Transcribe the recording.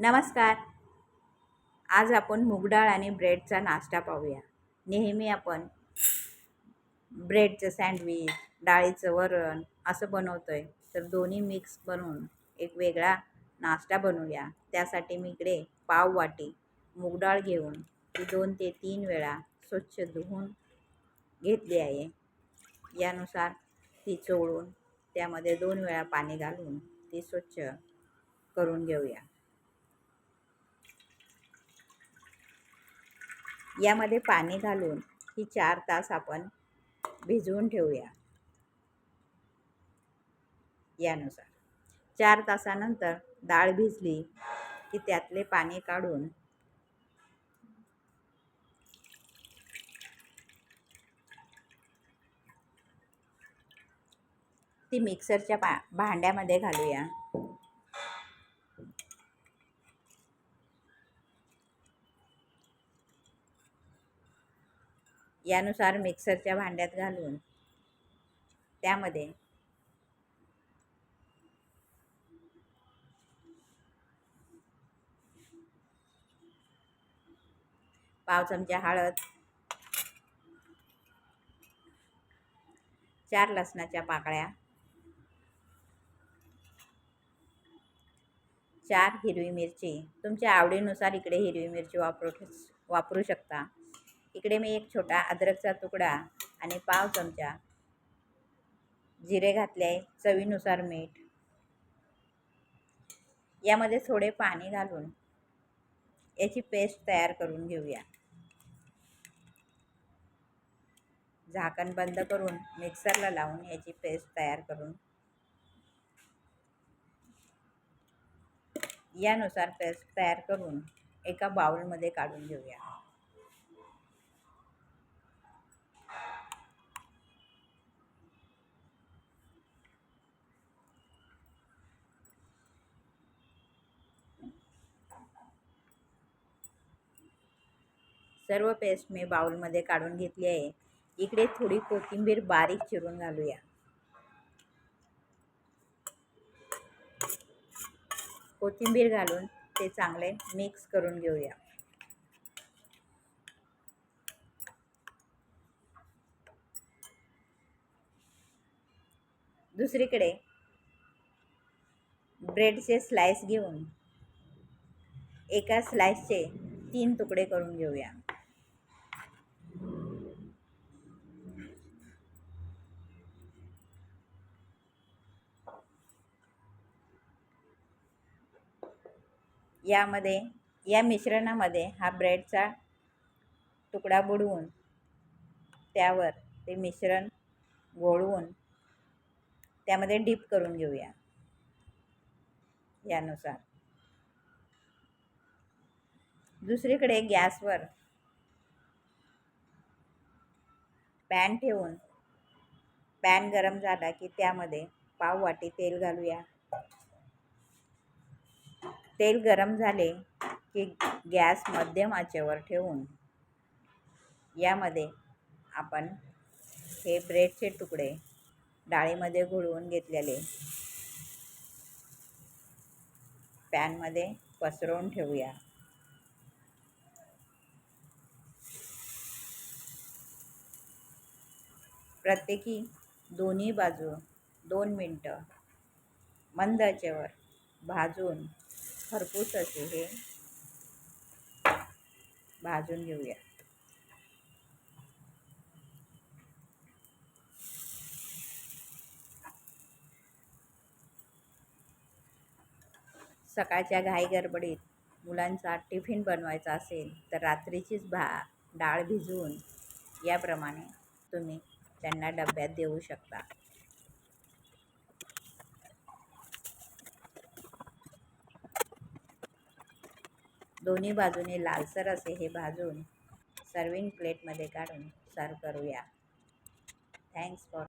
नमस्कार. आज आपण मूग डाळ आणि ब्रेडचा नाश्ता पाहूया. नेहमी आपण ब्रेडचं सँडविच, डाळीचं वरण असं बनवतोय. तर दोन्ही मिक्स बनवून एक वेगळा नाश्ता बनवूया. त्यासाठी मी इकडे पाव वाटी मूग डाळ घेऊन ती 2 ते 3 वेळा स्वच्छ धुवून घेतली आहे. यानुसार ती चोळून त्यामध्ये 2 वेळा पाणी घालून ती स्वच्छ करून घेऊया. यामध्ये पाणी घालून ही 4 तास आपण भिजवून ठेवूया. यानुसार 4 तासानंतर डाळ भिजली की त्यातले पाणी काढून ती मिक्सरच्या भांड्यामध्ये घालूया. यानुसार मिक्सरच्या भांड्यात घालून त्यामध्ये पाव चमचा हळद, 4 लसणाच्या पाकळ्या, 4 हिरवी मिरची, तुमच्या आवडीनुसार इकडे हिरवी मिरची वापरू शकता. इकडे मी एक छोटा अद्रकचा तुकडा आणि पाव चमचा जिरे घातले आहे. चवीनुसार मीठ. यामध्ये थोडे पाणी घालून याची पेस्ट तयार करून घेऊया. झाकण बंद करून मिक्सरला लावून याची पेस्ट तयार करून यानुसार पेस्ट तयार करून एका बाउलमध्ये काढून घेऊया. सर्व पेस्ट मी बाउलमध्ये काढून घेतली आहे. इकडे थोडी कोथिंबीर बारीक चिरून घालूया. कोथिंबीर घालून ते चांगले मिक्स करून घेऊया. दुसरीकडे ब्रेडचे स्लाइस घेऊन एका स्लाइसचे 3 तुकडे करून घेऊया. या मिश्रणामध्ये हा ब्रेडचा तुकडा बुडवून त्यावर ते मिश्रण घोळवून त्यामध्ये डीप करून घेऊया. यानुसार दुसरीकडे गॅसवर पॅन ठेवून पॅन गरम झाला की त्यामध्ये पाव वाटी तेल घालूया. तेल गरम झाले की गॅस मध्यम आचेवर ठेवून यामध्ये आपण हे ब्रेडचे तुकडे डाळीमध्ये घोळवून घेतलेले पॅनमध्ये पसरवून ठेवूया. प्रत्येकी दोन्ही बाजू 2 मिनटं मंद आचेवर भाजून खरपूस असे हे भाजून घेऊया. सकाळच्या घाई गडबडीत मुलांचा टिफिन बनवायचा असेल तर रात्रीचीच डाळ भिजवून याप्रमाणे तुम्ही त्यांना डब्यात देऊ शकता. दोन्ही बाजूने लालसर असे हे भाजून सर्विंग प्लेटमध्ये काढून सर्व करूया. Thanks for